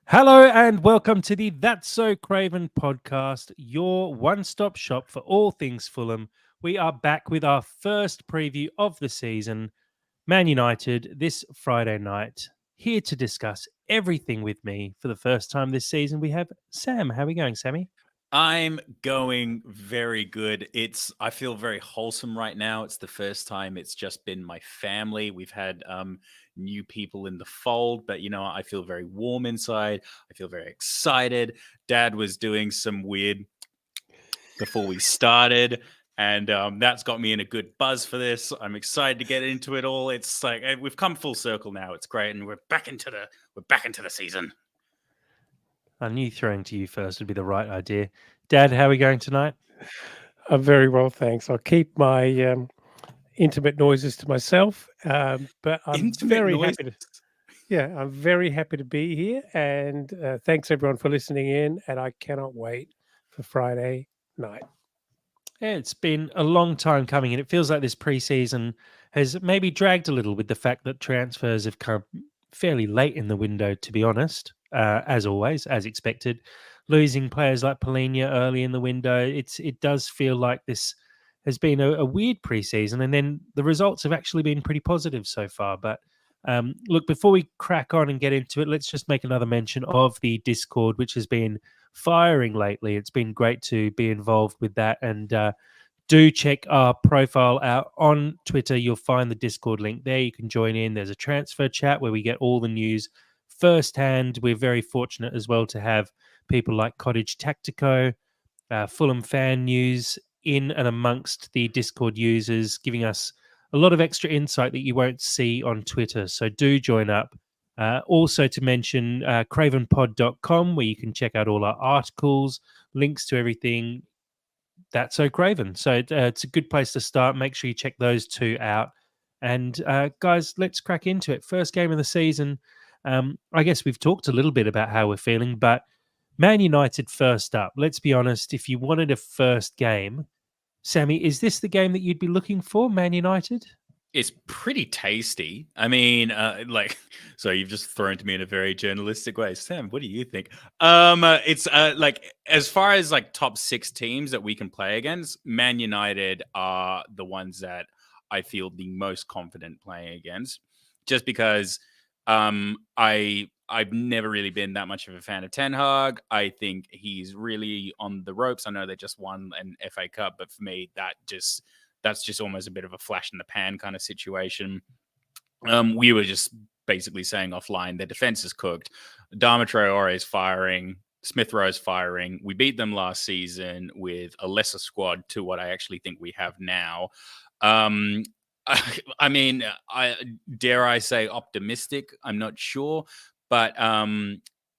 Hello and welcome to the That's So Craven podcast, your one stop shop for all things Fulham. We are back with our first preview of the season, Man United, this Friday night. Here to discuss everything with me for the first time this season, we have Sam. How are we going, Sammy? I'm going very good. I feel very wholesome right now. It's the first time it's just been my family. We've had new people in the fold, but I feel very warm inside. I feel very excited. Dad was doing some weird before we started, and that's got me in a good buzz for this. I'm excited to get into it all. It's like we've come full circle now. It's great, and we're back into the season. I knew throwing to you first would be the right idea. Dad, how are we going tonight? Very well, thanks. I'll keep my intimate noises to myself, but I'm Intimate very noise. happy to. Yeah, I'm very happy to be here, and thanks everyone for listening in. And I cannot wait for Friday night. Yeah, it's been a long time coming, and it feels like this preseason has maybe dragged a little with the fact that transfers have come fairly late in the window, to be honest. As always, as expected, losing players like Polina early in the window, it does feel like this has been a weird preseason, and then the results have actually been pretty positive so far. But look, before we crack on and get into it, let's just make another mention of the Discord, which has been firing lately. It's been great to be involved with that. And do check our profile out on Twitter. You'll find the Discord link there. You can join in. There's a transfer chat where we get all the news firsthand. We're very fortunate as well to have people like Cottage Tactico, Fulham Fan News in and amongst the Discord users, giving us a lot of extra insight that you won't see on Twitter. So do join up. Also, to mention cravenpod.com, where you can check out all our articles, links to everything. That's so Craven. So it's a good place to start. Make sure you check those two out. And guys, let's crack into it. First game of the season. I guess we've talked a little bit about how we're feeling, but Man United first up. Let's be honest. If you wanted a first game, Sammy, is this the game that you'd be looking for, Man United? It's pretty tasty. I mean, so you've just thrown to me in a very journalistic way. Sam, what do you think? It's like as far as like top six teams that we can play against, Man United are the ones that I feel the most confident playing against, just because I've never really been that much of a fan of Ten Hag. I think he's really on the ropes. I know they just won an FA Cup, but for me, that's just almost a bit of a flash in the pan kind of situation. We were just basically saying offline, their defense is cooked. Dharma Traore is firing. Smith Rowe is firing. We beat them last season with a lesser squad to what I actually think we have now. I mean, dare I say optimistic? I'm not sure. But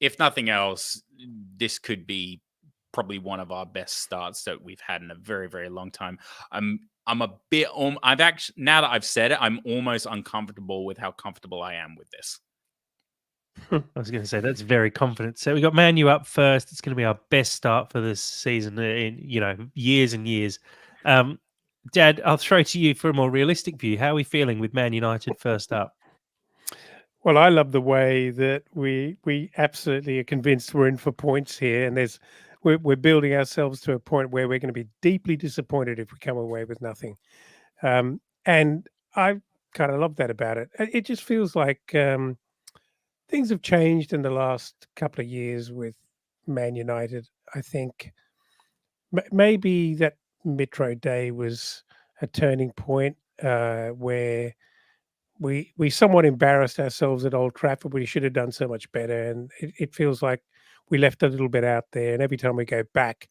if nothing else, this could be probably one of our best starts that we've had in a very, very long time. I'm a bit. I've actually, now that I've said it, I'm almost uncomfortable with how comfortable I am with this. I was going to say that's very confident. So we got Man U up first. It's going to be our best start for this season in years and years. Dad, I'll throw to you for a more realistic view. How are we feeling with Man United first up? Well, I love the way that we absolutely are convinced we're in for points here, and we're building ourselves to a point where we're going to be deeply disappointed if we come away with nothing. And I kind of love that about it. It just feels like things have changed in the last couple of years with Man United. I think maybe that Metro Day was a turning point where we somewhat embarrassed ourselves at Old Trafford. We should have done so much better, and it feels like we left a little bit out there. And every time we go back,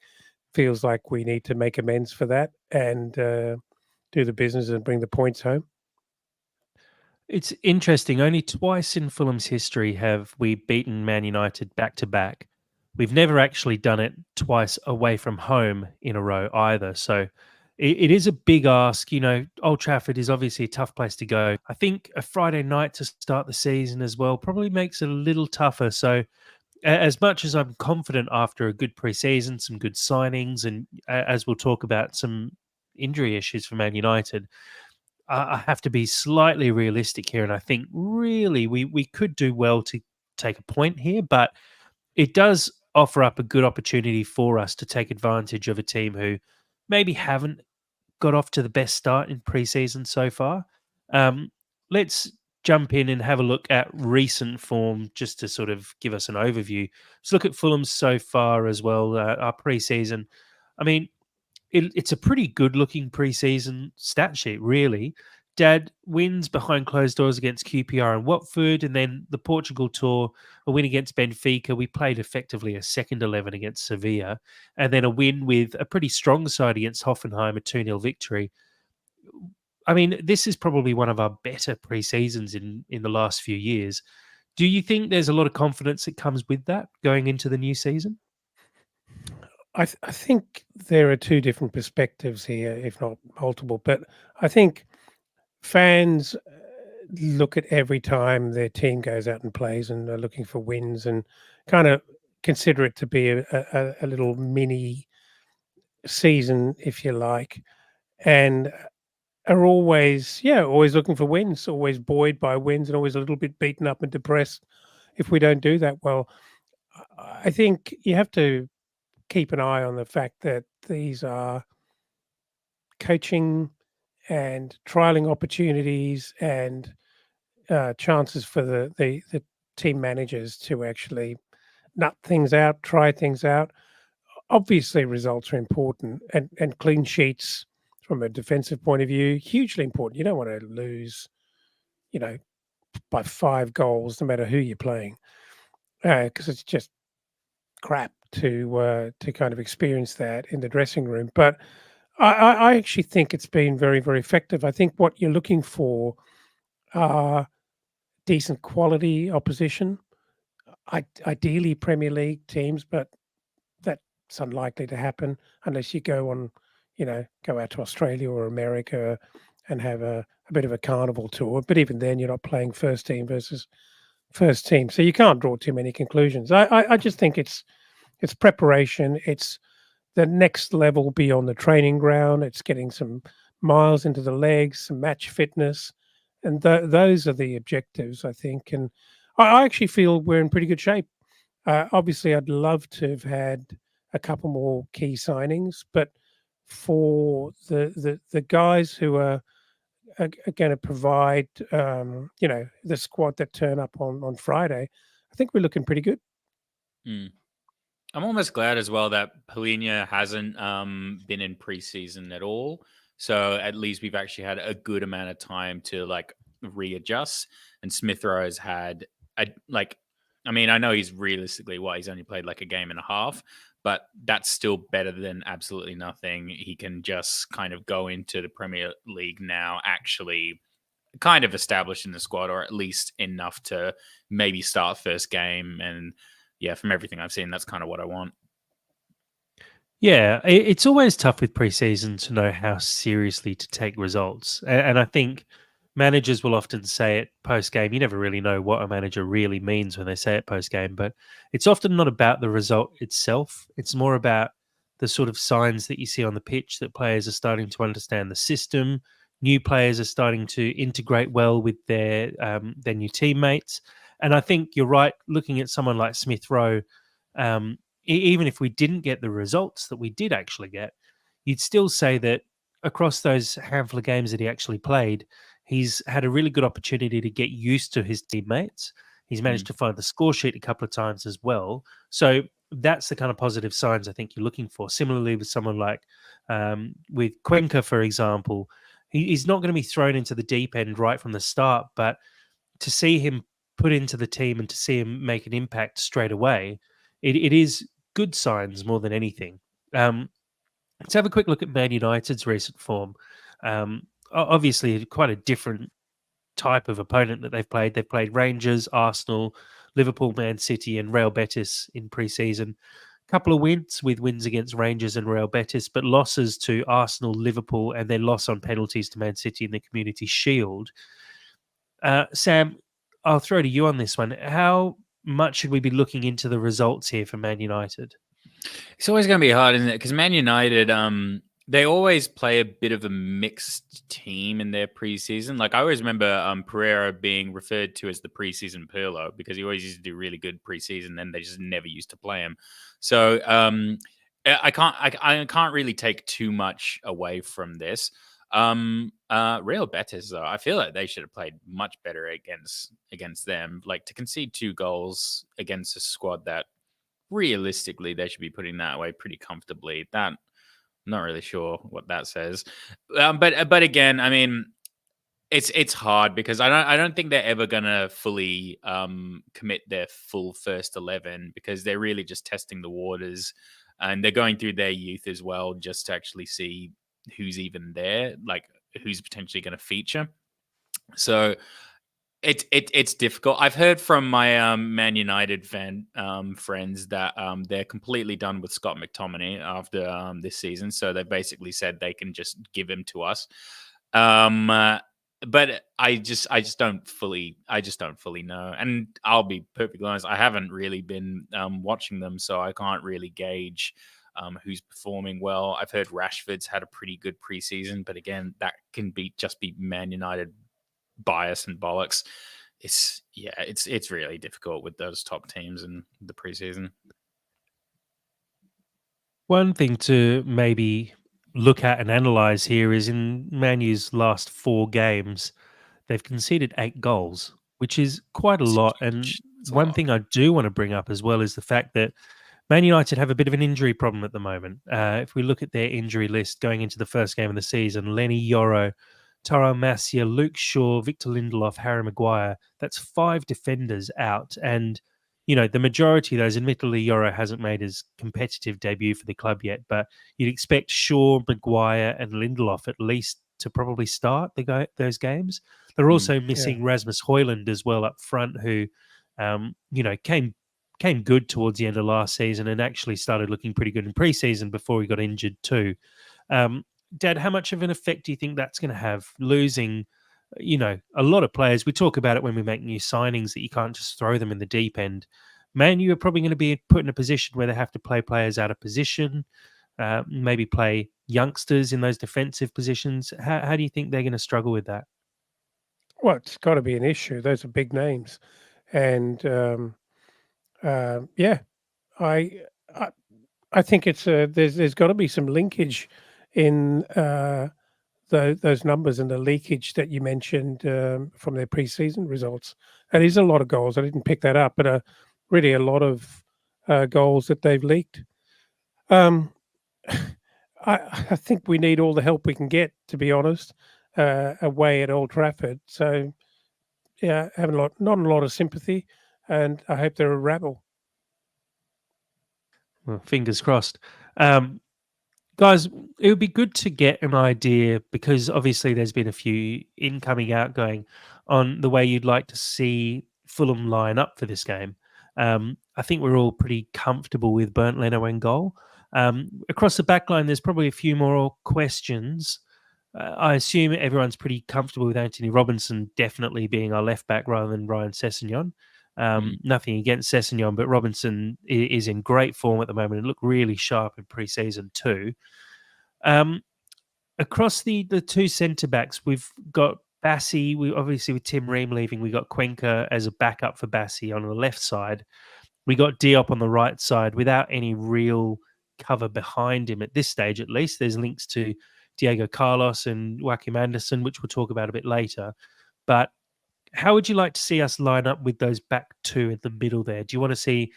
feels like we need to make amends for that and do the business and bring the points home. It's interesting. Only twice in Fulham's history have we beaten Man United back to back. We've never actually done it twice away from home in a row either. So it is a big ask. Old Trafford is obviously a tough place to go. I think a Friday night to start the season as well probably makes it a little tougher. So as much as I'm confident after a good preseason, some good signings, and as we'll talk about, some injury issues for Man United, I have to be slightly realistic here, and I think really we could do well to take a point here. But it does offer up a good opportunity for us to take advantage of a team who maybe haven't got off to the best start in preseason so far. Um, let's jump in and have a look at recent form just to sort of give us an overview. Let's look at Fulham so far as well, our preseason. I mean, it's a pretty good looking preseason stat sheet, really. Dad wins behind closed doors against QPR and Watford, and then the Portugal tour, a win against Benfica. We played effectively a second 11 against Sevilla, and then a win with a pretty strong side against Hoffenheim, a 2-0 victory. I mean, this is probably one of our better pre-seasons in the last few years. Do you think there's a lot of confidence that comes with that going into the new season? I think there are two different perspectives here, if not multiple. But I think fans look at every time their team goes out and plays and are looking for wins and kind of consider it to be a little mini season, if you like, and are always, always looking for wins, always buoyed by wins, and always a little bit beaten up and depressed if we don't do that well. I think you have to keep an eye on the fact that these are coaching and trialing opportunities and chances for the team managers to actually nut things out, try things out. Obviously, results are important, and clean sheets from a defensive point of view hugely important. You don't want to lose, you know, by 5 goals, no matter who you're playing, because it's just crap to kind of experience that in the dressing room. But I actually think it's been very, very effective. I think what you're looking for are decent quality opposition, ideally Premier League teams, but that's unlikely to happen unless you go out to Australia or America and have a bit of a carnival tour. But even then, you're not playing first team versus first team, so you can't draw too many conclusions. I just think it's preparation. It's the next level beyond the training ground. It's getting some miles into the legs, some match fitness, and those are the objectives, I think. And I actually feel we're in pretty good shape. Obviously, I'd love to have had a couple more key signings, but for the guys who are going to provide, the squad that turn up on Friday, I think we're looking pretty good. Mm. I'm almost glad as well that Polina hasn't been in preseason at all. So at least we've actually had a good amount of time to like readjust. And Smith Rowe has had I mean, I know he's realistically he's only played like a game and a half, but that's still better than absolutely nothing. He can just kind of go into the Premier League now, actually kind of established in the squad, or at least enough to maybe start first game. And yeah, from everything I've seen, that's kind of what I want. Yeah, it's always tough with preseason to know how seriously to take results. And I think managers will often say it post game. You never really know what a manager really means when they say it post game, but it's often not about the result itself. It's more about the sort of signs that you see on the pitch that players are starting to understand the system. New players are starting to integrate well with their new teammates. And I think you're right. Looking at someone like Smith Rowe, even if we didn't get the results that we did actually get, you'd still say that across those handful of games that he actually played, he's had a really good opportunity to get used to his teammates. He's managed to find the score sheet a couple of times as well. So that's the kind of positive signs I think you're looking for. Similarly, with someone like with Cuenca, for example, he's not going to be thrown into the deep end right from the start, but to see him put into the team and to see him make an impact straight away, it is good signs more than anything. Let's have a quick look at Man United's recent form. Obviously, quite a different type of opponent that they've played. They've played Rangers, Arsenal, Liverpool, Man City, and Real Betis in pre-season. A couple of wins against Rangers and Real Betis, but losses to Arsenal, Liverpool, and then loss on penalties to Man City in the Community Shield. Sam, I'll throw to you on this one. How much should we be looking into the results here for Man United? It's always going to be hard, isn't it? Because Man United, They always play a bit of a mixed team in their preseason. Like I always remember Pereira being referred to as the preseason Pirlo because he always used to do really good preseason, and they just never used to play him. So I can't really take too much away from this. Real Betis though, I feel like they should have played much better against them. Like to concede 2 goals against a squad that realistically they should be putting that away pretty comfortably. That I'm not really sure what that says, but again, I mean, it's hard because I don't think they're ever gonna fully commit their full first 11 because they're really just testing the waters, and they're going through their youth as well just to actually see who's even there, like who's potentially going to feature. So it's difficult. I've heard from my Man United fan friends that they're completely done with Scott McTominay after this season. So they basically said they can just give him to us. Um, uh, but I just don't fully know. And I'll be perfectly honest, I haven't really been watching them, so I can't really gauge who's performing well. I've heard Rashford's had a pretty good preseason, but again, that can just be Man United bias and bollocks. It's really difficult with those top teams in the preseason. One thing to maybe look at and analyze here is in Man U's last 4 games, they've conceded 8 goals, which is quite a It's lot. And huge. It's a one lot. thing I do want to bring up as well is the fact that Man United have a bit of an injury problem at the moment. If we look at their injury list going into the first game of the season, Lenny Yoro, Taro Masia, Luke Shaw, Victor Lindelof, Harry Maguire, that's 5 defenders out. And, the majority of those, admittedly, Yoro hasn't made his competitive debut for the club yet, but you'd expect Shaw, Maguire, and Lindelof at least to probably start those games. They're also Yeah. missing Rasmus Hoyland as well up front, who, came good towards the end of last season and actually started looking pretty good in preseason before he got injured too. Um, Dad, how much of an effect do you think that's going to have losing, a lot of players? We talk about it when we make new signings that you can't just throw them in the deep end. Man, you are probably going to be put in a position where they have to play players out of position, maybe play youngsters in those defensive positions. How do you think they're going to struggle with that? Well, it's got to be an issue. Those are big names, and yeah, I, I I think it's there's got to be some linkage in those numbers and the leakage that you mentioned from their preseason results. That is a lot of goals. I didn't pick that up, but really a lot of goals that they've leaked. Um, I think we need all the help we can get, to be honest, away at Old Trafford. So yeah, having not a lot of sympathy, and I hope they're a rabble. Well, fingers crossed. Um, Guys, it would be good to get an idea because obviously there's been a few incoming, outgoing on the way you'd like to see Fulham line up for this game. I think we're all pretty comfortable with Bernd Leno in goal. Across the back line, there's probably a few more questions. I assume everyone's pretty comfortable with Anthony Robinson definitely being our left back rather than Ryan Sessegnon. Mm. Nothing against Sessegnon, but Robinson is in great form at the moment and looked really sharp in pre-season too. Across the two centre backs, we've got Bassi. We obviously with Tim Ream leaving, we got Cuenca as a backup for Bassi on the left side. We got Diop on the right side without any real cover behind him at this stage. At least there's links to Diego Carlos and Joaquim Anderson, which we'll talk about a bit later. But how would you like to see us line up with those back two in the middle there? Do you want to see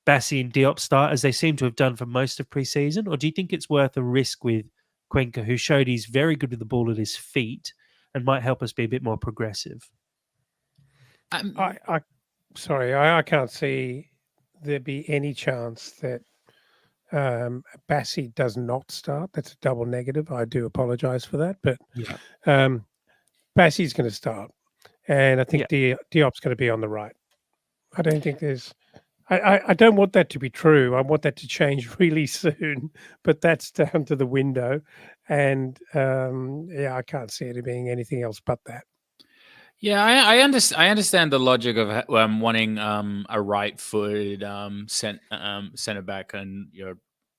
Bassi and Diop start as they seem to have done for most of pre-season, or do you think it's worth a risk with Cuenca, who showed he's very good with the ball at his feet and might help us be a bit more progressive? I sorry, I can't see there be any chance that Bassi does not start. That's a double negative. I do apologise for that, but Yeah, um, Bassi's going to start, and I yeah. think Diop's going to be on the right. I don't think there's. I don't want that to be true. I want that to change really soon, but that's down to the window, and yeah, I can't see it being anything else but that. Yeah, I understand the logic of wanting a right-footed center back and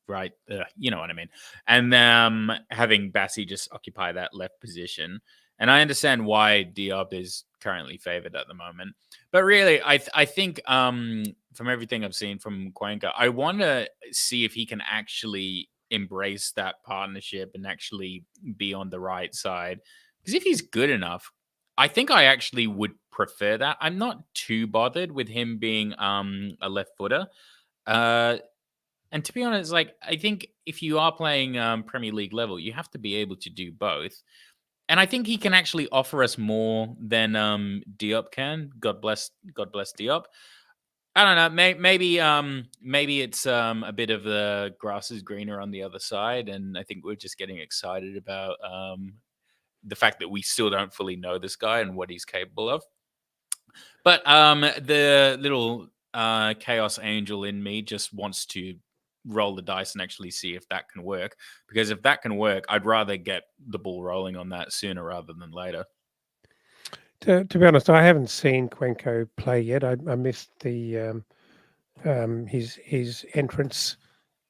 right? You know what I mean. And having Bassi just occupy that left position. And I understand why Diop is currently favored at the moment. But really, I think from everything I've seen from Cuenca, I want to see if he can actually embrace that partnership and actually be on the right side. Because if he's good enough, I think I actually would prefer that. I'm not too bothered with him being a left footer. Uh, and to be honest, like I think if you are playing Premier League level, you have to be able to do both. And I think he can actually offer us more than Diop can. God bless Diop. I don't know. Maybe it's a bit of the grass is greener on the other side, and I think we're just getting excited about the fact that we still don't fully know this guy and what he's capable of. But the little chaos angel in me just wants to roll the dice and actually see if that can work. Because if that can work, I'd rather get the ball rolling on that sooner rather than later. To be honest, I haven't seen Cuenco play yet. I missed the his entrance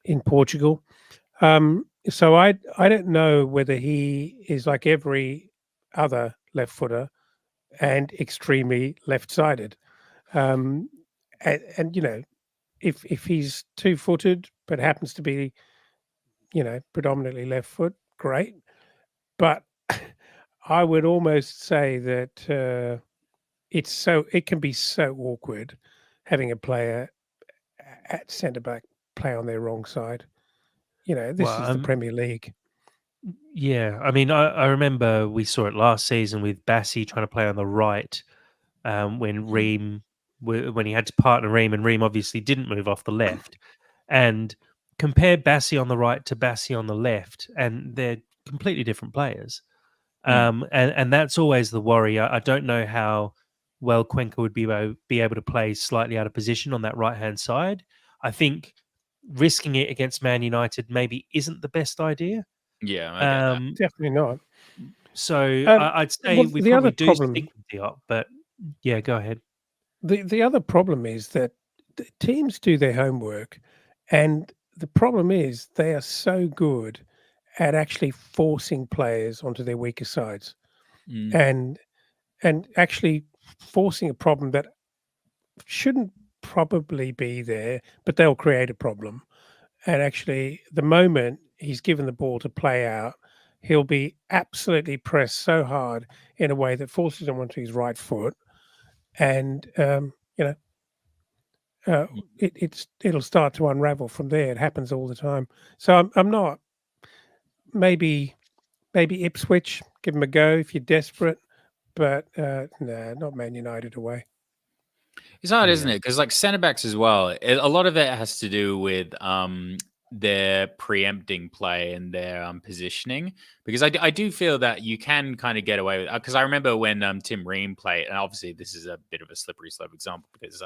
in Portugal. So I don't know whether he is like every other left footer and extremely left sided. And you know, if he's 2-footed but happens to be, you know, predominantly left foot, great. But I would almost say that it can be so awkward having a player at centre back play on their wrong side. You know, this Well, is the Premier League. yeah. I mean, I remember we saw it last season with Bassi trying to play on the right when when he had to partner Ream, and Ream obviously didn't move off the left. And compare Bassi on the right to Bassi on the left, and they're completely different players. And that's always the worry. I don't know how well Cuenca would be able to play slightly out of position on that right hand side. I think risking it against Man United maybe isn't the best idea. Yeah, I get that. Definitely not. So I'd say Well, we the other probably do stick problem, with Diop, but yeah, go ahead. the other problem is that the teams do their homework, and the problem is they are so good at actually forcing players onto their weaker sides, Mm. and actually forcing a problem that shouldn't probably be there, but they'll create a problem. And actually, the moment he's given the ball to play out, he'll be absolutely pressed so hard in a way that forces him onto his right foot, and you know, Mm. it'll start to unravel from there. It happens all the time. So I'm not maybe Ipswich, give them a go if you're desperate, but no, not Man United away. It's hard, isn't Yeah. it? Because like centre backs as well, a lot of it has to do with their preempting play and their positioning. Because I do feel that you can kind of get away with. Because I remember when Tim Ream played, and obviously this is a bit of a slippery slope example because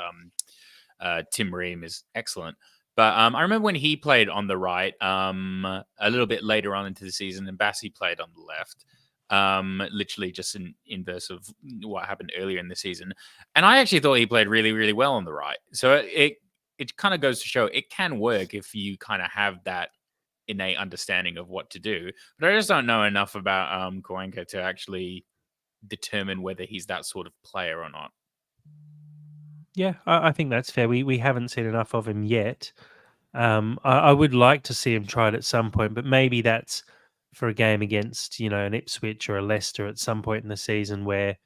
Tim Ream is excellent. But I remember when he played on the right a little bit later on into the season, and Bassi played on the left. Literally just in inverse of what happened earlier in the season. And I actually thought he played really, really well on the right. So it kind of goes to show it can work if you kind of have that innate understanding of what to do. But I just don't know enough about Cuenca to actually determine whether he's that sort of player or not. Yeah, I think that's fair. We haven't seen enough of him yet. I would like to see him try it at some point, but maybe that's for a game against an Ipswich or a Leicester at some point in the season where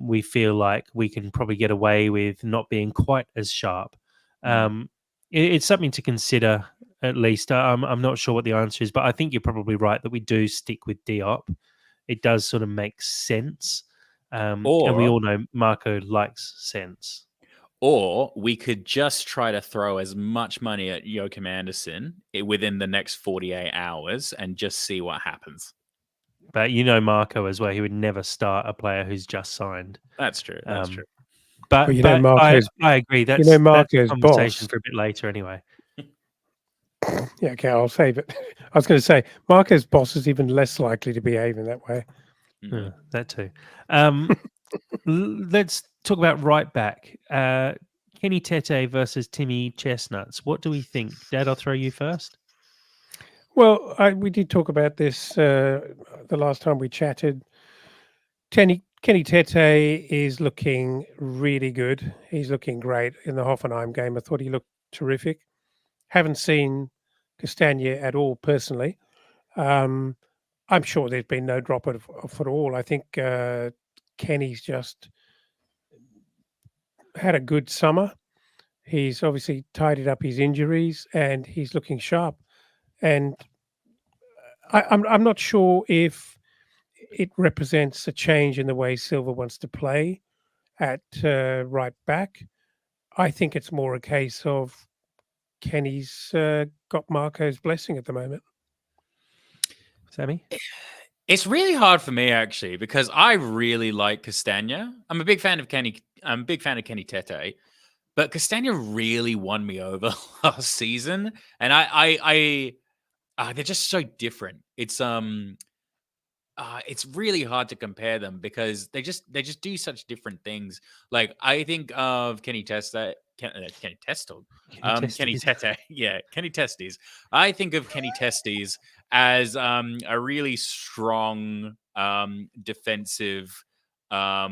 we feel like we can probably get away with not being quite as sharp. Um, it's something to consider at least. I'm not sure what the answer is, but I think you're probably right that we do stick with Diop. It does sort of make sense, and we Or all know Marco likes sense. Or we could just try to throw as much money at Joachim Anderson within the next 48 hours and just see what happens. But Marco as well, he would never start a player who's just signed. That's true. That's true. But Well, but Marco's I agree. That's a Marco's conversation boss. for a bit later anyway. Yeah, okay, I'll save it. I was going to say Marco's boss is even less likely to behave in that way. Yeah, that too. Let's talk about right back. Kenny Tete versus Timmy Chestnuts. What do we think? Dad, I'll throw you first. Well, we did talk about this the last time we chatted. Kenny Tete is looking really good. He's looking great in the Hoffenheim game. I thought he looked terrific. Haven't seen Castagna at all personally. Um, I'm sure there's been no drop off at all. I think Kenny's just had a good summer. He's obviously tidied up his injuries and he's looking sharp. And I'm not sure if it represents a change in the way Silva wants to play at right back. I think it's more a case of Kenny's got Marco's blessing at the moment. Sammy? It's really hard for me actually because I really like Castagna. I'm a big fan of Kenny. I'm a big fan of Kenny Tete, but Castagna really won me over last season, and they're just so different. It's really hard to compare them because they just do such different things. Like I think of Kenny Testo, Kenny Testes. Tete, yeah, Kenny Testes. I think of Kenny Testes as a really strong defensive right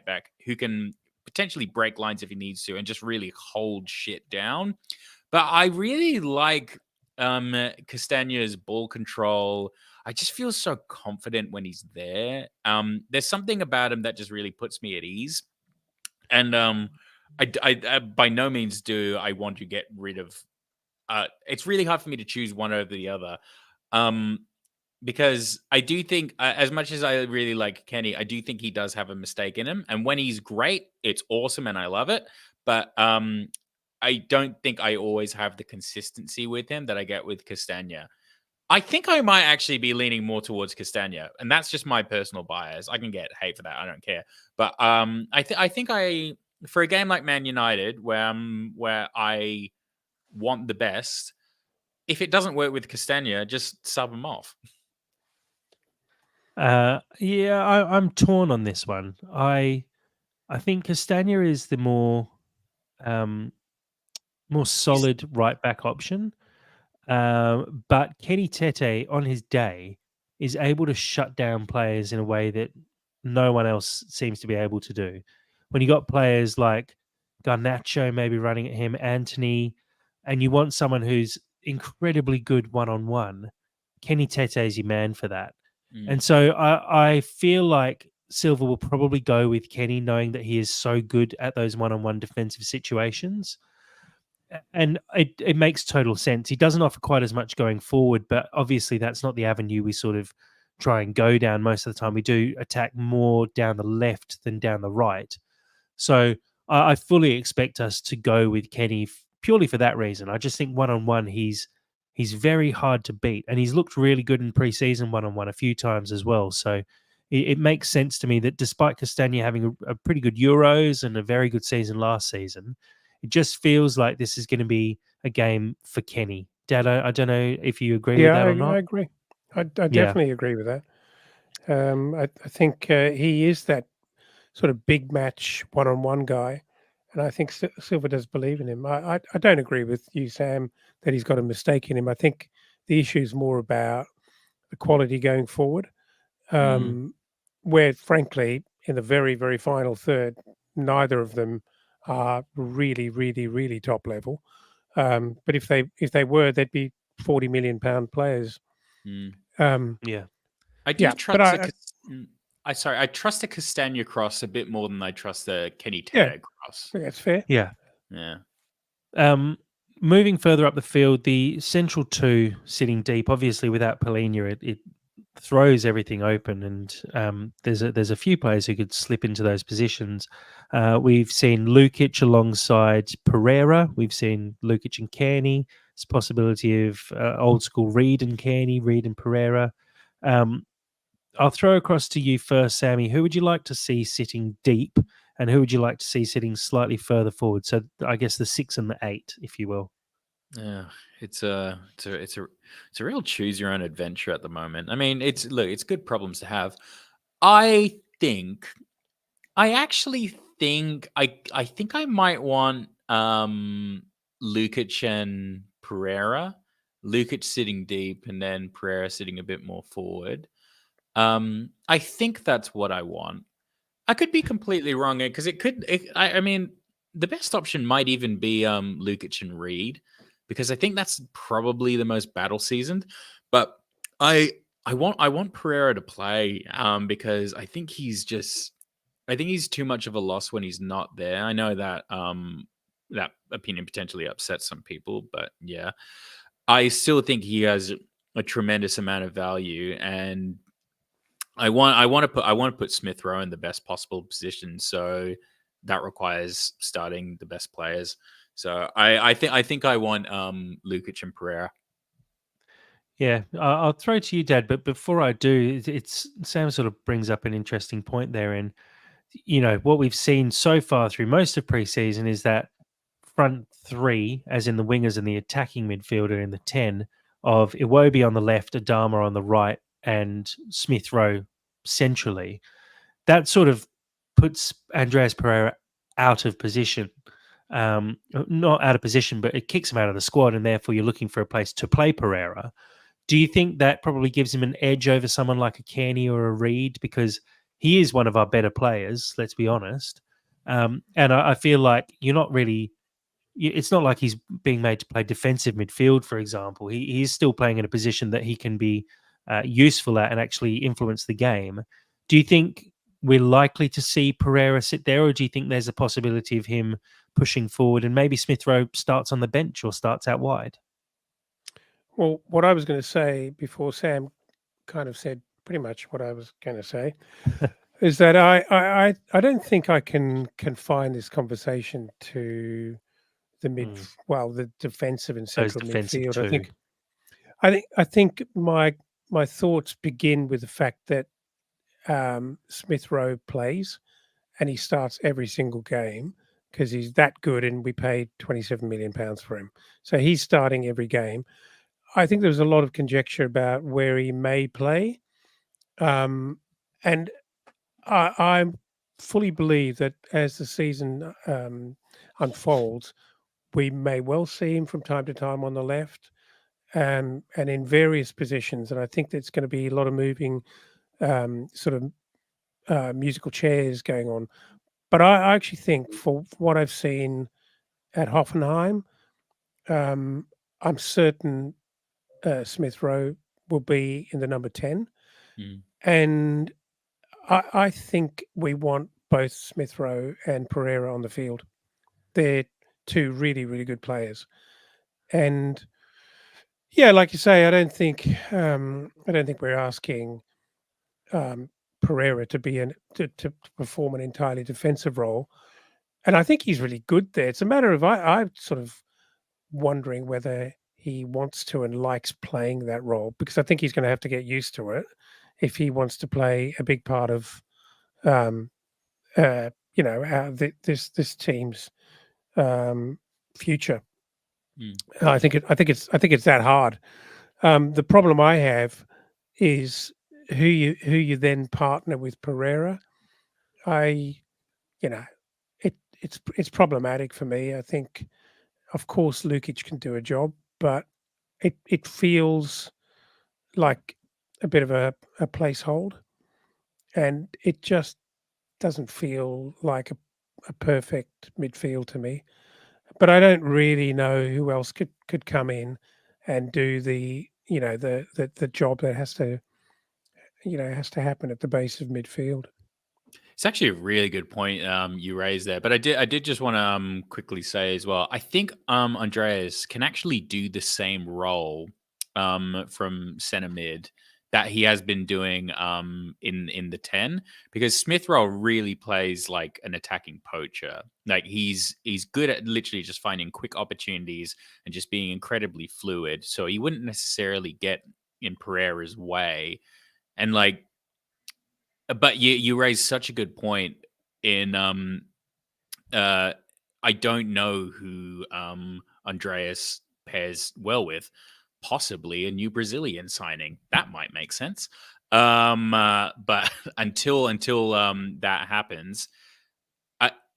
back who can potentially break lines if he needs to and just really hold shit down. But I really like Castagna's ball control. I just feel so confident when he's there. There's something about him that just really puts me at ease. And I by no means do I want to get rid of. It's really hard for me to choose one over the other. Because I do think, as much as I really like Kenny, I do think he does have a mistake in him. And when he's great, it's awesome and I love it. But I don't think I always have the consistency with him that I get with Castagna. I think I might actually be leaning more towards Castagna, and that's just my personal bias. I can get hate for that. I don't care. But I think I for a game like Man United, where I want the best, if it doesn't work with Castagna, just sub him off. Yeah, I'm torn on this one. I think Castagna is the um, more He's solid right back option. But Kenny Tete on his day is able to shut down players in a way that no one else seems to be able to do. When you got players like Garnacho maybe running at him, Anthony, and you want someone who's incredibly good one on one, Kenny Tete is your man for that. mm, And so I feel like Silva will probably go with Kenny, knowing that he is so good at those one on one defensive situations. And it makes total sense. He doesn't offer quite as much going forward, but obviously that's not the avenue we sort of try and go down most of the time. We do attack more down the left than down the right. So I fully expect us to go with Kenny purely for that reason. I just think one on one, he's very hard to beat, and he's looked really good in preseason one on one a few times as well. So it makes sense to me that despite Castagna having a pretty good Euros and a very good season last season, it just feels like this is going to be a game for Kenny. Dad, I don't know if you agree with Yeah, that or I not. agree. I Yeah, definitely agree with that. I think he is that sort of big match one-on-one guy, and I think Silva does believe in him. I don't agree with you, Sam, that he's got a mistake in him. I think the issue is more about the quality going forward, mm, um, where frankly, in the very, very final third, neither of them are really, really, really top level. But if they were, they'd be 40 million pound players. mm. Um, yeah. I do yeah, but trust I trust the Castagna cross a bit more than I trust the Kenny yeah, Tete cross. that's fair. Yeah. Yeah. Um, moving further up the field, the central two sitting deep, obviously without Polina, it throws everything open, and there's a few players who could slip into those positions. We've seen Lukic alongside Pereira. We've seen Lukic and Kearney. It's a possibility of old school Reed and Kearney, Reed and Pereira. Um, I'll throw across to you first, Sammy. Who would you like to see sitting deep, and who would you like to see sitting slightly further forward? So I guess the 6 and the 8, if you will. Yeah, it's a real choose your own adventure at the moment. I mean, it's good problems to have. I think I actually think I think I might want Lukic and Pereira Lukic sitting deep, and then Pereira sitting a bit more forward. I think that's what I want. I could be completely wrong because I mean, the best option might even be Lukic and Reed, because I think that's probably the most battle seasoned. But I I want Pereira to play because I think he's too much of a loss when he's not there. I know that that opinion potentially upsets some people, but yeah, I still think he has a tremendous amount of value, and I want to put Smith Rowe in the best possible position. So that requires starting the best players. So I think I want Lukic and Pereira. Yeah, I'll throw to you, Dad. But before I do, Sam sort of brings up an interesting point there. And what we've seen so far through most of preseason is that front three, as in the wingers and the attacking midfielder in the 10, of Iwobi on the left, Adama on the right, and Smith Rowe centrally. That sort of puts Andreas Pereira out of position. Not out of position, but it kicks him out of the squad, and therefore you're looking for a place to play Pereira. Do you think that probably gives him an edge over someone like a Kearney or a Reed? Because he is one of our better players, let's be honest. And I feel like you're not really it's not like he's being made to play defensive midfield, for example. He is still playing in a position that he can be useful at and actually influence the game. Do you think we're likely to see Pereira sit there, or do you think there's a possibility of him pushing forward and maybe Smith Rowe starts on the bench or starts out wide? Well, what I was going to say before Sam kind of said pretty much what I was going to say is that I don't think I can confine this conversation to the Mm, the defensive and those central defensive midfield. two. I think my thoughts begin with the fact that Smith Rowe plays and he starts every single game because he's that good, and we paid £27 million for him, so he's starting every game. I think there was a lot of conjecture about where he may play, and I fully believe that as the season unfolds, we may well see him from time to time on the left, and in various positions. And I think there's going to be a lot of moving, sort of musical chairs going on. But I actually think, for what I've seen at Hoffenheim, um, I'm certain Smith Rowe will be in the number 10. Mm. And I think we want both Smith Rowe and Pereira on the field. They're two really, really good players. And yeah, like you say, I don't think we're asking um, Pereira to be to perform an entirely defensive role. And I think he's really good there. It's a matter of I'm sort of wondering whether he wants to and likes playing that role, because I think he's going to have to get used to it if he wants to play a big part of um, this team's um, future. Mm. I think it's that hard. The problem I have is who you then partner with Pereira. I you know it's problematic for me. I think, of course, Lukic can do a job, but it feels like a bit of a placehold, and it just doesn't feel like a perfect midfield to me. But I don't really know who else could come in and do the job that has to happen at the base of midfield. It's actually a really good point you raised there, but I did just want to quickly say as well. I think Andreas can actually do the same role from center mid that he has been doing in the 10, because Smith Rowe really plays like an attacking poacher. Like he's good at literally just finding quick opportunities and just being incredibly fluid. So he wouldn't necessarily get in Pereira's way. And like, but you raised such a good point in uh I don't know who Andreas pairs well with. Possibly a new Brazilian signing. That might make sense. But until that happens,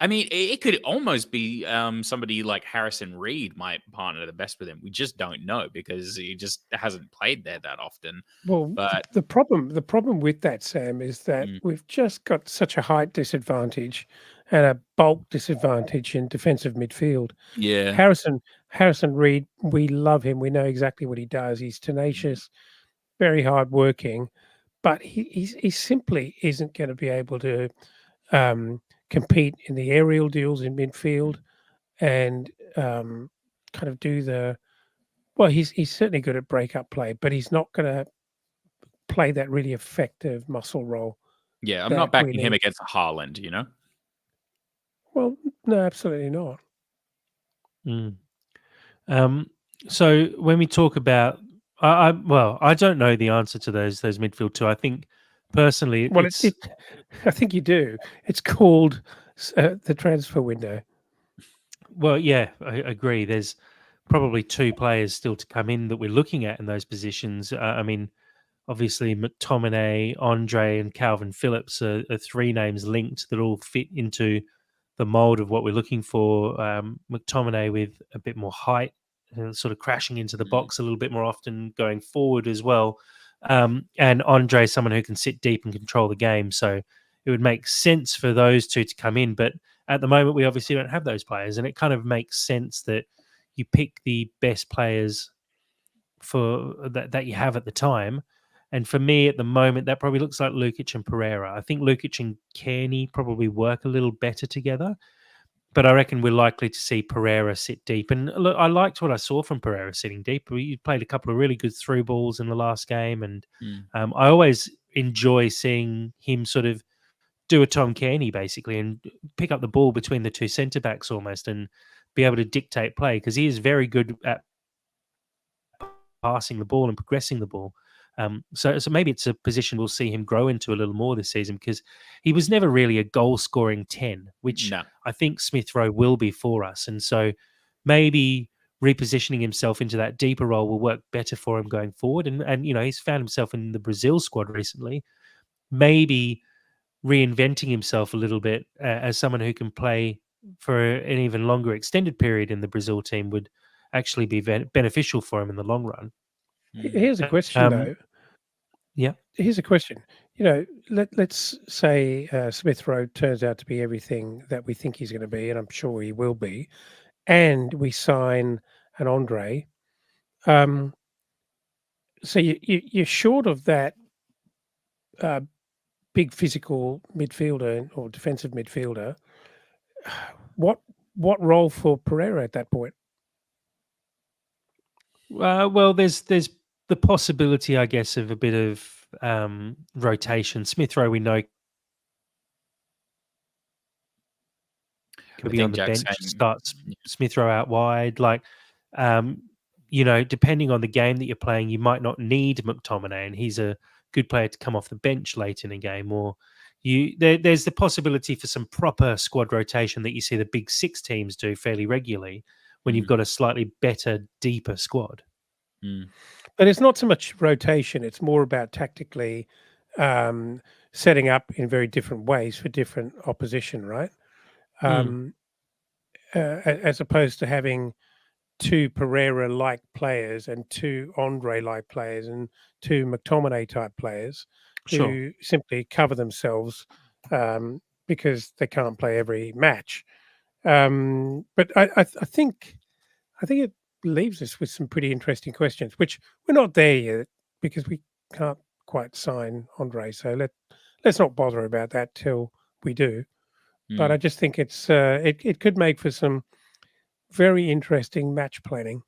I mean, it could almost be somebody like Harrison Reed might partner the best with him. We just don't know because he just hasn't played there that often. Well, But the problem with that, Sam, is that mm, we've just got such a height disadvantage and a bulk disadvantage in defensive midfield. yeah, Harrison Reed, we love him. We know exactly what he does. He's mm, tenacious, very hardworking, but he simply isn't going to be able to um, compete in the aerial deals in midfield mm, and kind of do the well. He's certainly good at break up play, but he's not going to play that really effective muscle role yeah. I'm that not we backing him need. against Haaland. You know. Well, no, absolutely not. Mm. Um, so when we talk about, well, I don't know the answer to those midfield two. I think personally, Well, it's I think you do. It's called the transfer window. well, yeah, I agree. There's probably two players still to come in that we're looking at in those positions. I mean, obviously, McTominay, Andre, and Calvin Phillips are three names linked that all fit into the mold of what we're looking for. McTominay with a bit more height, sort of crashing into the Mm, box a little bit more often going forward as well. And Andre, someone who can sit deep and control the game. So it would make sense for those two to come in. But at the moment, we obviously don't have those players. And it kind of makes sense that you pick the best players for that you have at the time. And for me at the moment, that probably looks like Lukic and Pereira. I think Lukic and Kearney probably work a little better together, but I reckon we're likely to see Pereira sit deep. And look, I liked what I saw from Pereira sitting deep. He played a couple of really good through balls in the last game, and mm, I always enjoy seeing him sort of do a Tom Kearney basically and pick up the ball between the two centre backs almost and be able to dictate play because he is very good at passing the ball and progressing the ball. So maybe it's a position we'll see him grow into a little more this season because he was never really a goal scoring 10, which no. I think Smith Rowe will be for us. And so maybe repositioning himself into that deeper role will work better for him going forward. And you know, he's found himself in the Brazil squad recently. Maybe reinventing himself a little bit as someone who can play for an even longer extended period in the Brazil team would actually be beneficial for him in the long run. Mm, Here's a question, Um, though. yeah. Here's a question. Let's say Smith Rowe turns out to be everything that we think he's going to be, and I'm sure he will be, and we sign an Andre. Um, so you're short of that uh, big physical midfielder or defensive midfielder. What what role for Pereira at that point? Well, there's the possibility, I guess, of a bit of rotation. Smith Rowe, we know, could I be on think the Jack's bench, saying, starts Smith Rowe out wide. Um, depending on the game that you're playing, you might not need McTominay, and he's a good player to come off the bench late in a game. Or there's the possibility for some proper squad rotation that you see the big six teams do fairly regularly when you've mm, got a slightly better, deeper squad. mm, But it's not so much rotation; it's more about tactically um, setting up in very different ways for different opposition, right? Mm, Um, as opposed to having two Pereira-like players and two Andre-like players and two McTominay-type players sure. who simply cover themselves because they can't play every match. But I think it leaves us with some pretty interesting questions, which we're not there yet because we can't quite sign Andre. So let's not bother about that till we do. But I mm. just think it could make for some very interesting match planning.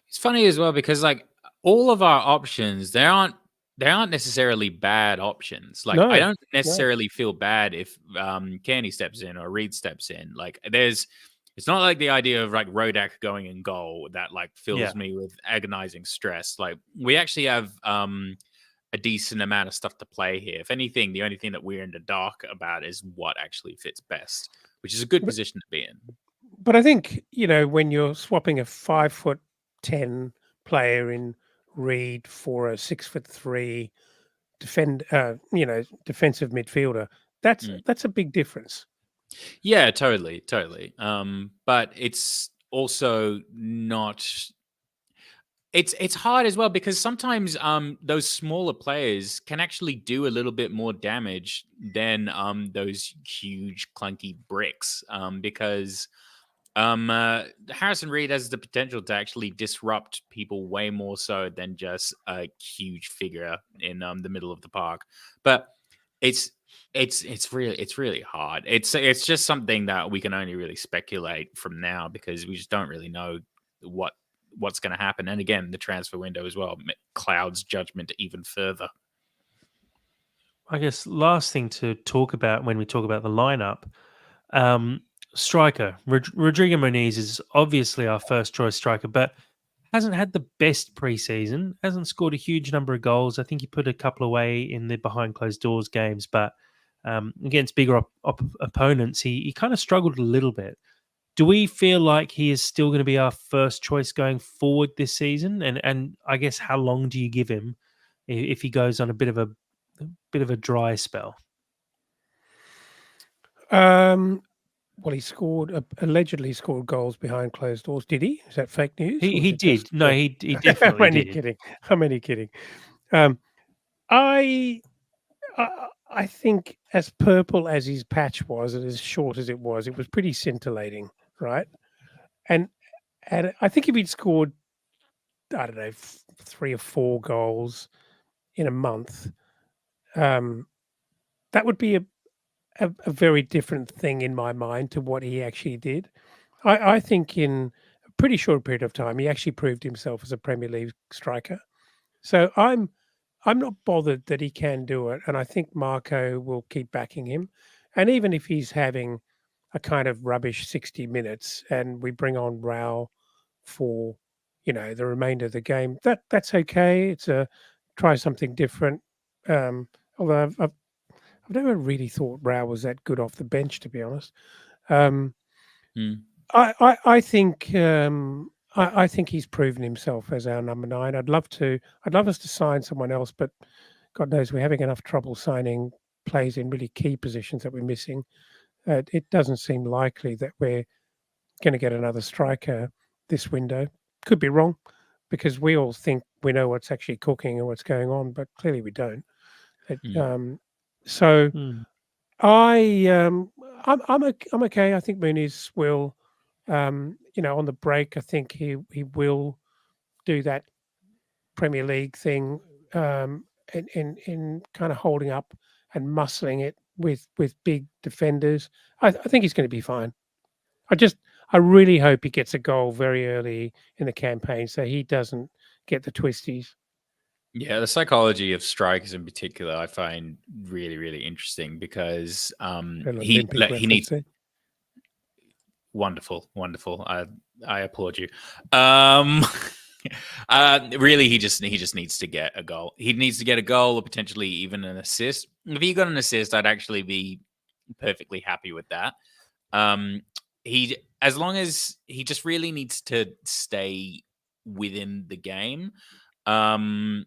It's funny as well because like all of our options, they aren't necessarily bad options. Like I No, don't no. necessarily feel bad if Kearney steps in or Reed steps in. Like it's not like the idea of like Rodak going in goal that like Yeah. fills me with agonizing stress. Like we actually have a decent amount of stuff to play here. If anything, the only thing that we're in the dark about is what actually fits best, which is a good But, position to be in. but I think, when you're swapping a 5'10" player in Reed for a 6'3" defensive midfielder, that's Mm, that's a big difference. Yeah, totally, totally. But it's also not. It's hard as well because sometimes those smaller players can actually do a little bit more damage than those huge clunky bricks because Harrison Reed has the potential to actually disrupt people way more so than just a huge figure in the middle of the park. But it's it's really hard. It's just something that we can only really speculate from now because we just don't really know what what's going to happen. And again, the transfer window as well clouds judgment even further. I guess last thing to talk about when we talk about the lineup, um, striker Rodrigo Muniz is obviously our first choice striker, but hasn't had the best preseason. Hasn't scored a huge number of goals. I think he put a couple away in the behind closed doors games, but against bigger opponents, he kind of struggled a little bit. Do we feel like he is still going to be our first choice going forward this season? And I guess how long do you give him if he goes on a bit of a dry spell? Um, well, he scored allegedly scored goals behind closed doors. Did he? Is that fake news, or is He it just? did. No, he I'm definitely only did. kidding. I'm only kidding. Um, I, I think as purple as his patch was, and as short as it was pretty scintillating, right? And and I think if he'd scored, I don't know, 3 or 4 goals in a month, um, that would be a very different thing in my mind to what he actually did. I think in a pretty short period of time, he actually proved himself as a Premier League striker. So I'm not bothered that he can do it, and I think Marco will keep backing him. And even if he's having a kind of rubbish 60 minutes, and we bring on Rao for the remainder of the game, that's okay. It's a try something different. Although I've never really thought Rao was that good off the bench, to be honest. Um, Mm. I think I think he's proven himself as our number 9. I'd love us to sign someone else, but God knows we're having enough trouble signing players in really key positions that we're missing. It doesn't seem likely that we're going to get another striker this window. Could be wrong because we all think we know what's actually cooking and what's going on, but clearly we don't. It, Mm. so Hmm. I I'm okay. I think Mooney's will on the break. I think he will do that Premier League thing in kind of holding up and muscling it with big defenders. I think he's going to be fine. I just I really hope he gets a goal very early in the campaign so he doesn't get the twisties. Yeah, the psychology of strikers in particular, I find really, really interesting because Little Olympic he reference needs there. wonderful, wonderful. I applaud you. Really, he just needs to get a goal. He needs to get a goal or potentially even an assist. If he got an assist, I'd actually be perfectly happy with that. He as long as he just really needs to stay within the game. Um,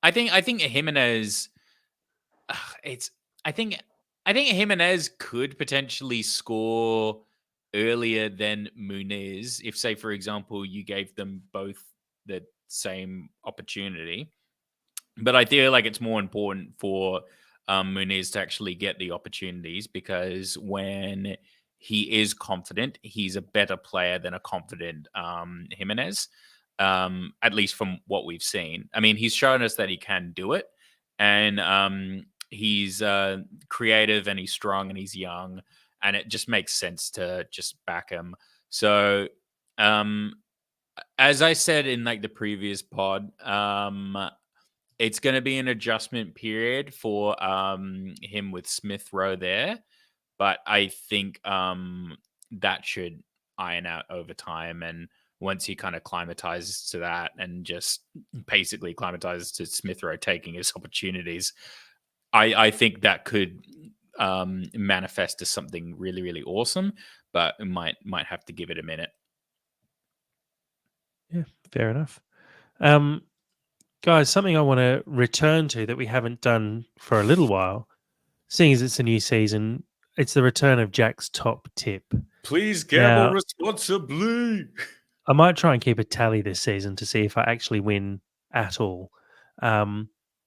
I think Jimenez. It's I think I think Jimenez could potentially score earlier than Muniz if, say, for example, you gave them both the same opportunity. But I feel like it's more important for Muniz to actually get the opportunities because when he is confident, he's a better player than a confident Jimenez. At least from what we've seen. I mean, he's shown us that he can do it, and he's creative and he's strong and he's young, and it just makes sense to just back him. So, um, as I said in like the previous pod, it's going to be an adjustment period for him with Smith Rowe there, but I think that should iron out over time. And once he kind of climatizes to that and just basically climatizes to Smith Rowe taking his opportunities, I think that could manifest as something really, really awesome. But it might have to give it a minute. Yeah, fair enough. Um, Guys, something I want to return to that we haven't done for a little while, seeing as it's a new season. It's the return of Jack's top tip. Please gamble Now, responsibly. I might try and keep a tally this season to see if I actually win at all. I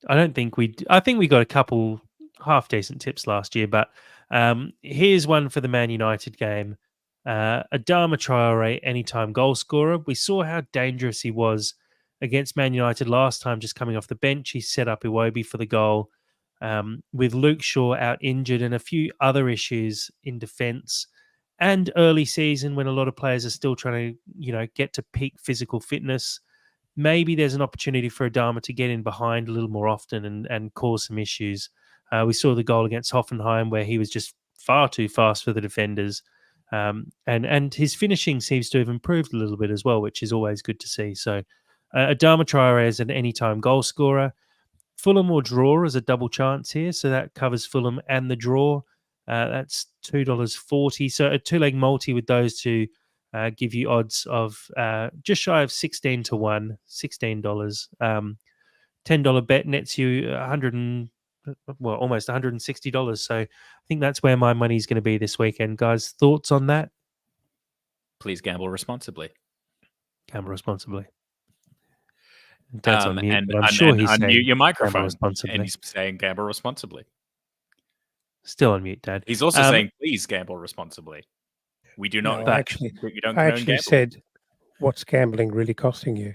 don't think I think we got a couple half decent tips last year, but here's one for the Man United game. Adama Traore, anytime goal scorer. We saw how dangerous he was against Man United last time, just coming off the bench. He set up Iwobi for the goal. With Luke Shaw out injured and a few other issues in defence, and early season when a lot of players are still trying to, get to peak physical fitness, maybe there's an opportunity for Adama to get in behind a little more often and cause some issues. We saw the goal against Hoffenheim where he was just far too fast for the defenders. And his finishing seems to have improved a little bit as well, which is always good to see. So Adama Traore is an anytime goal scorer. Fulham will draw as a double chance here, so that covers Fulham and the draw. That's $2.40. So a two-leg multi with those two give you odds of just shy of 16 to 1, $16. $10 bet nets you almost $160. So I think that's where my money's going to be this weekend. Guys, thoughts on that? Please gamble responsibly. Gamble responsibly. Dad's on mute, but I'm and sure he's unmute saying your gamble microphone, responsibly. and he's saying gamble responsibly. Still on mute, Dad. He's also saying please gamble responsibly. We do not. No, I actually said, "What's gambling really costing you?"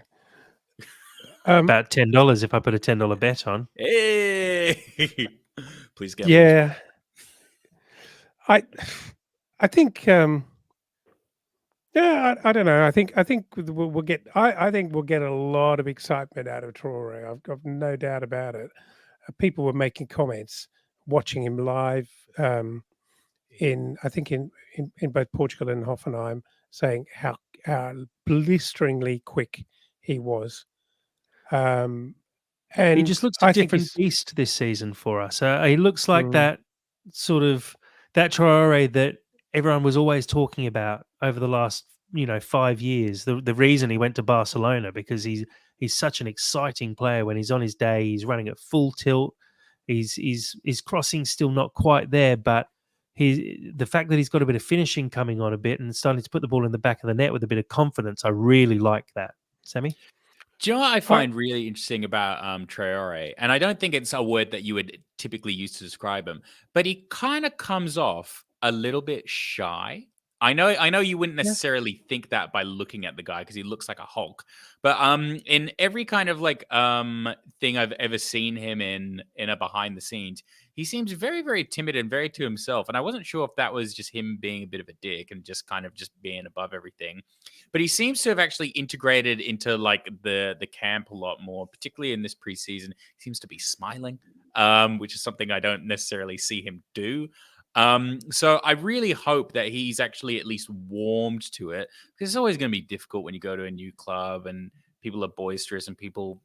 About $10 if I put a $10 bet on. Hey, please gamble. Yeah, I think. Yeah, I don't know. I think we'll get. I think we'll get a lot of excitement out of Traore. I've got no doubt about it. People were making comments watching him live in both Portugal and Hoffenheim, saying how blisteringly quick he was. And he just looks a different beast this season for us. He looks like that sort of that Traore that everyone was always talking about over the last 5 years. The reason he went to Barcelona, because he's such an exciting player when he's on his day. He's running at full tilt. His crossing's still not quite there, but the fact that he's got a bit of finishing coming on a bit and starting to put the ball in the back of the net with a bit of confidence, I really like that. Sammy? Do you know what I find really interesting about Traore? And I don't think it's a word that you would typically use to describe him, but he kind of comes off a little bit shy. I know you wouldn't necessarily think that by looking at the guy because he looks like a Hulk. But in every kind of thing I've ever seen him in a behind the scenes, he seems very, very timid and very to himself. And I wasn't sure if that was just him being a bit of a dick and just kind of just being above everything. But he seems to have actually integrated into the camp a lot more, particularly in this preseason. He seems to be smiling, which is something I don't necessarily see him do. So I really hope that he's actually at least warmed to it, because it's always going to be difficult when you go to a new club and people are boisterous and people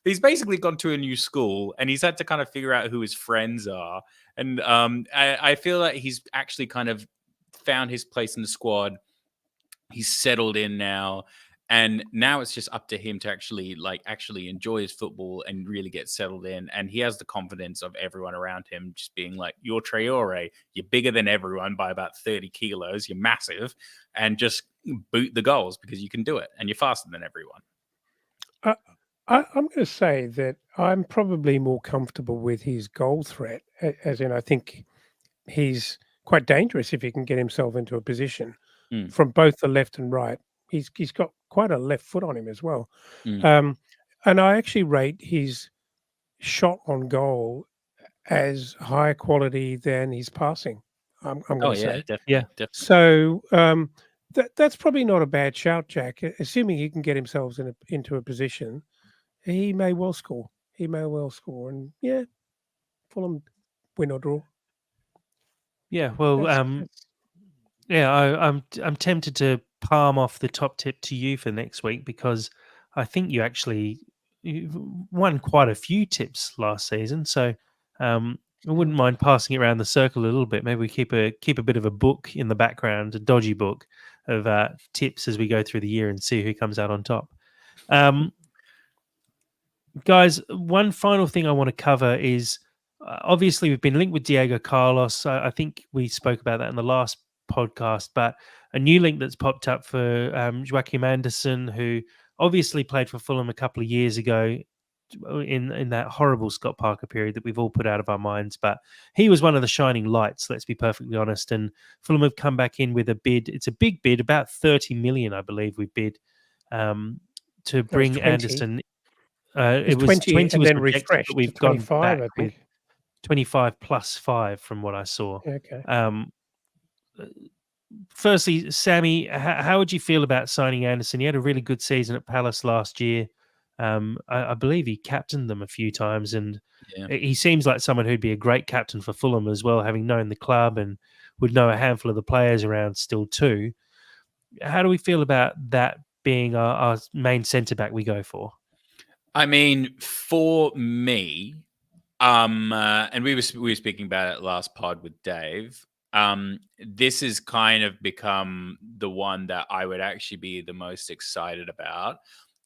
he's basically gone to a new school and he's had to kind of figure out who his friends are. And I feel like he's actually kind of found his place in the squad. He's settled in now. And now it's just up to him to actually enjoy his football and really get settled in. And he has the confidence of everyone around him just being like, you're Traore, you're bigger than everyone by about 30 kilos, you're massive, and just boot the goals because you can do it and you're faster than everyone. I'm going to say that I'm probably more comfortable with his goal threat, as in I think he's quite dangerous if he can get himself into a position from both the left and right. He's got quite a left foot on him as well. And I actually rate his shot on goal as higher quality than his passing. I'm going to say. Definitely. So that's probably not a bad shout, Jack. Assuming he can get himself into a position, he may well score. And yeah, Fulham win or draw. Yeah, well, I'm tempted to palm off the top tip to you for next week, because I think you won quite a few tips last season. So I wouldn't mind passing it around the circle a little bit. Maybe we keep a bit of a book in the background, a dodgy book of tips as we go through the year and see who comes out on top. Guys, one final thing I want to cover is Obviously, we've been linked with Diego Carlos. I think we spoke about that in the last podcast, but a new link that's popped up for Joachim Anderson, who obviously played for Fulham a couple of years ago in that horrible Scott Parker period that we've all put out of our minds. But he was one of the shining lights, let's be perfectly honest. And Fulham have come back in with a bid. It's a big bid, about 30 million, I believe we bid to That was bring 20. Anderson. It was It was 20 20 and was then rejected, but refreshed to we've gone 25, back I with think. 25 plus 5 from what I saw. Okay. Firstly, Sammy, how would you feel about signing Anderson? He had a really good season at Palace last year. I believe he captained them a few times, and Yeah. he seems like someone who'd be a great captain for Fulham as well, having known the club and would know a handful of the players around still too. How do we feel about that being our main centre back we go for? I mean, for me, and we were speaking about it last pod with Dave. This has kind of become the one that I would actually be the most excited about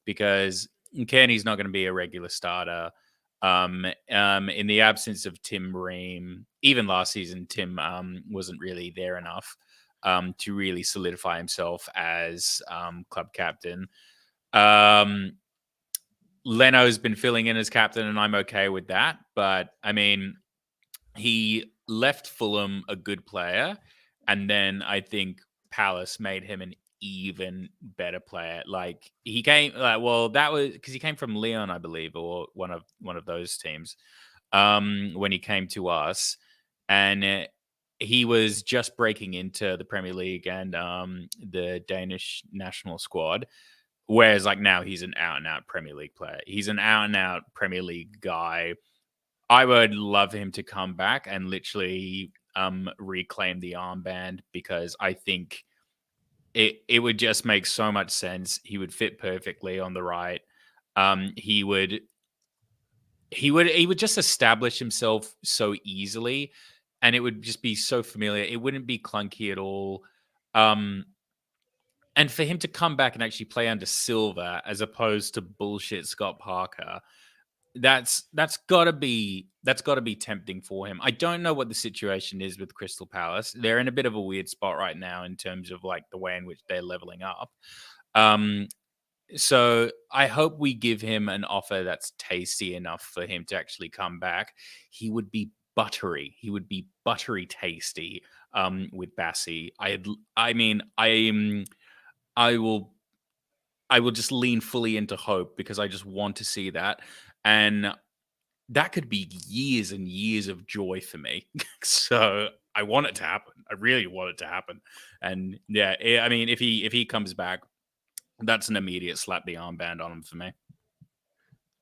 because Kearney's not going to be a regular starter. In the absence of Tim Ream, even last season, Tim wasn't really there enough to really solidify himself as club captain. Leno's been filling in as captain, and I'm okay with that. But I mean, he left Fulham a good player, and then I think Palace made him an even better player. Like he came, well, that was because he came from Lyon, I believe, or one of those teams. When he came to us, and he was just breaking into the Premier League and the Danish national squad. Whereas, like now, he's an out and out Premier League player. He's an out and out Premier League guy. I would love him to come back and literally reclaim the armband because I think it would just make so much sense. He would fit perfectly on the right. He would just establish himself so easily, and it would just be so familiar. It wouldn't be clunky at all. And for him to come back and actually play under Silva as opposed to bullshit Scott Parker, that's gotta be tempting for him. I don't know what the situation is with Crystal Palace. They're in a bit of a weird spot right now in terms of like the way in which they're leveling up. So I hope we give him an offer that's tasty enough for him to actually come back. He would be buttery. He would be buttery tasty with Bassi. I will just lean fully into hope because I just want to see that. And that could be years and years of joy for me. So I want it to happen. I really want it to happen. And yeah, I mean, if he comes back, that's an immediate slap the armband on him for me.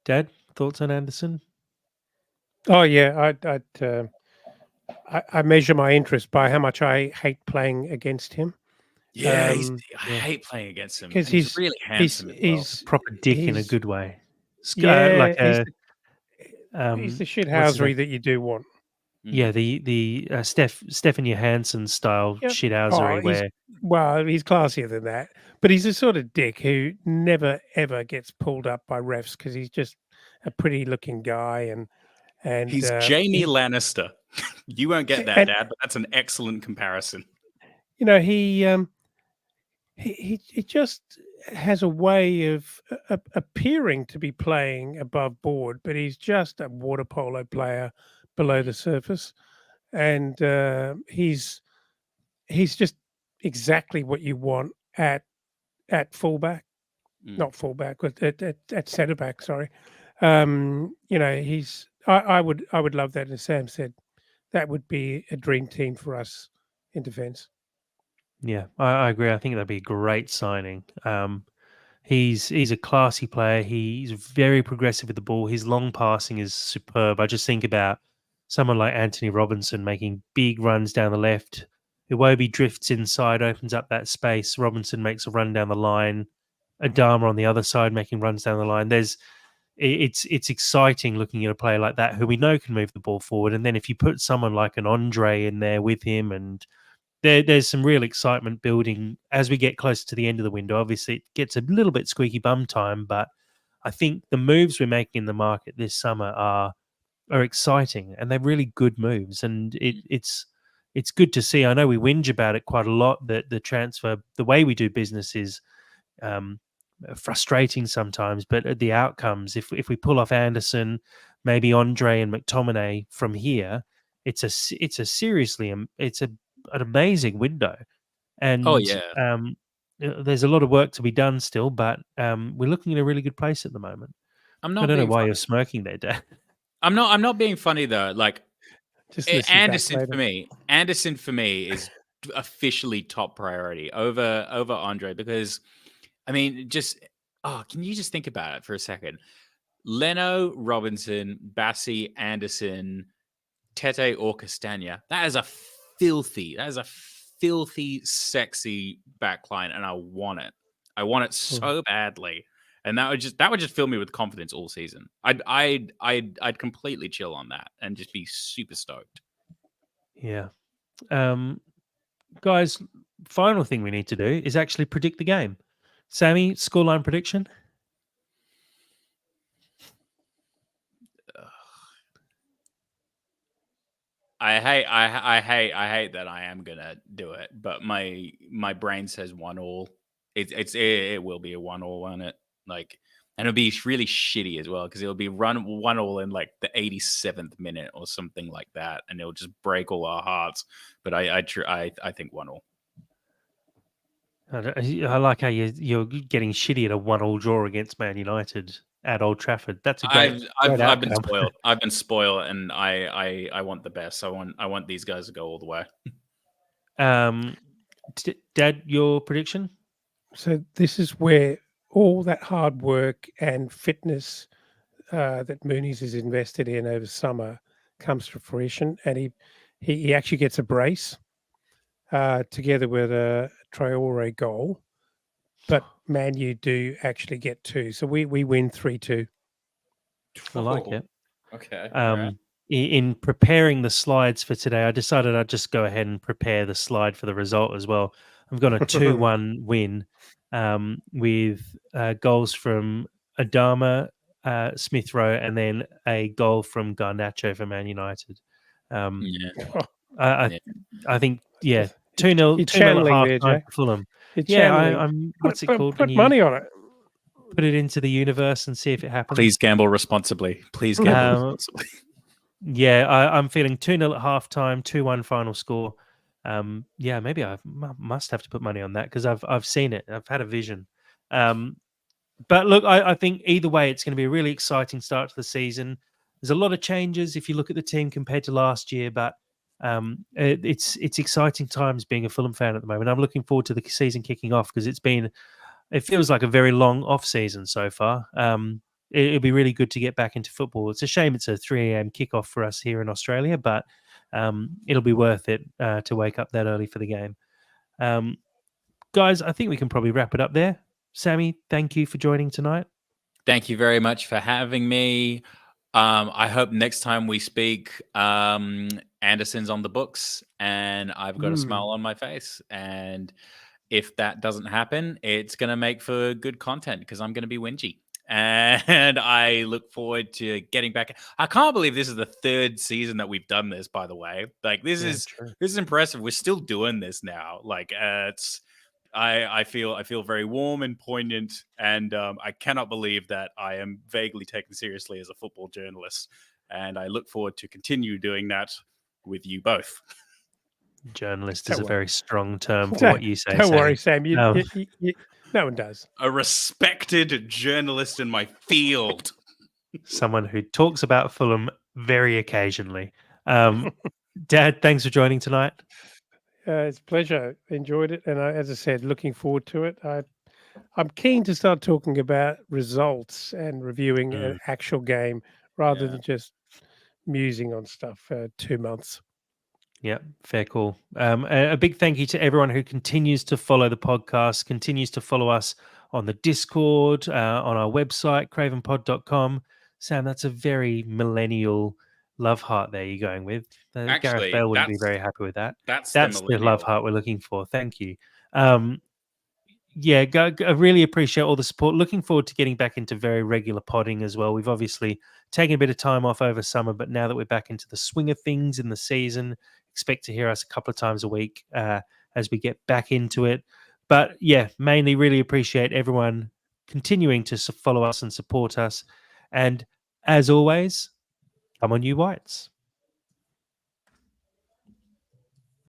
Dad, thoughts on Anderson? Oh yeah, I measure my interest by how much I hate playing against him. Yeah, I yeah. hate playing against him Because and he's really handsome as well. he's Proper dick in a he's good way. yeah, Like he's a he's the what's his name? shithousery that you do want. Yeah, the Stefan Johansson style Yep. shithousery where He's classier than that, but he's the sort of dick who never ever gets pulled up by refs because he's just a pretty looking guy and he's Jamie Lannister. You won't get that, Dad, but that's an excellent comparison. You know, he just has a way of appearing to be playing above board, but he's just a water polo player below the surface, and he's just exactly what you want at fullback, not fullback, but at centre back. Sorry, you know, I would love that, as Sam said, that would be a dream team for us in defence. yeah, I agree. I think that'd be a great signing. He's a classy player. He's very progressive with the ball. His long passing is superb. I just think about someone like Anthony Robinson making big runs down the left. Iwobi drifts inside, opens up that space. Robinson makes a run down the line. Adama on the other side making runs down the line. It's exciting looking at a player like that who we know can move the ball forward. And then if you put someone like an Andre in there with him, and there's some real excitement building as we get closer to the end of the window. Obviously, it gets a little bit squeaky bum time, but I think the moves we're making in the market this summer are are exciting and they're really good moves, and it's good to see. I know we whinge about it quite a lot, that the way we do business is um, frustrating sometimes, but the outcomes, if we pull off Anderson, maybe Andre and McTominay from here, it's a seriously it's an amazing window, Oh and yeah. there's a lot of work to be done still, but we're looking in a really good place at the moment. I'm I not don't know being why you're funny. smirking there, Dad. I'm not being funny though. Like Just listen back later. Anderson for me is officially top priority over Andre, because I mean, just can you just think about it for a second? Leno, Robinson, Bassi, Anderson, Tete or Castagna. That is a filthy, sexy backline, and I want it. I want it so badly, and that would just fill me with confidence all season. I'd completely chill on that and just be super stoked. Yeah. Guys, final thing we need to do is actually predict the game. Sammy, scoreline prediction? I hate that I am gonna do it, but my brain says 1-1. It will be a 1-1 on it. Like, and it'll be really shitty as well, because it'll be run 1-1 in like the 87th minute or something like that, and it'll just break all our hearts. But I think 1-1. I like how you're getting shitty at a 1-1 draw against Man United at Old Trafford. That's a great I've been outcome. spoiled. I've been spoiled, and I want the best. I want these guys to go all the way. Dad, your prediction? So this is where all that hard work and fitness that Mooney's has invested in over summer comes to fruition, and he actually gets a brace together with a Traore goal. But Man U do actually get two, so we win 3-2. I like it. Okay. All right. In preparing the slides for today, I decided I'd just go ahead and prepare the slide for the result as well. I've got a 2-1 win with goals from Adama, Smith Rowe, and then a goal from Garnacho for Man United. Yeah. I think, 2-0 You're 2-0 at channeling there, halftime Jay. for Fulham. You're Yeah, channeling. I'm. What's it called? Put money on it. Put it into the universe and see if it happens. Please gamble responsibly. Please gamble responsibly. Yeah, I'm feeling 2-0 at halftime, 2-1 final score. Maybe I must have to put money on that, because I've seen it. I've had a vision. But look, I think either way, it's going to be a really exciting start to the season. There's a lot of changes if you look at the team compared to last year, but it's exciting times being a Fulham fan at the moment. I'm looking forward to the season kicking off, because it feels like a very long off season so far. It'll be really good to get back into football. It's a shame it's a 3 a.m. kickoff for us here in Australia, but it'll be worth it to wake up that early for the game. Guys, I think we can probably wrap it up there. Sammy, thank you for joining tonight. Thank you very much for having me. I hope next time we speak, Anderson's on the books and I've got a smile on my face. And if that doesn't happen, it's going to make for good content, because I'm going to be whingy. And I look forward to getting back. I can't believe this is the third season that we've done this, by the way. Like, this is impressive. We're still doing this now. Like, I feel very warm and poignant, and I cannot believe that I am vaguely taken seriously as a football journalist. And I look forward to continue doing that with you both. Journalist is a very strong term for what you say. Don't worry, Sam. No one does. A respected journalist in my field. Someone who talks about Fulham very occasionally. Dad, thanks for joining tonight. It's a pleasure. Enjoyed it, and as I said, looking forward to it. I'm keen to start talking about results and reviewing an actual game rather than just musing on stuff for 2 months. Yeah, fair call. A big thank you to everyone who continues to follow the podcast, continues to follow us on the Discord, on our website, cravenpod.com. Sam, that's a very millennial love heart there you're going with. Actually, Gareth Bale wouldn't be very happy with that. That's the love heart we're looking for. Thank you. Yeah, I really appreciate all the support. Looking forward to getting back into very regular podding as well. We've obviously taken a bit of time off over summer, but now that we're back into the swing of things in the season, expect to hear us a couple of times a week as we get back into it. But yeah, mainly really appreciate everyone continuing to follow us and support us. And as always, come on, you Whites.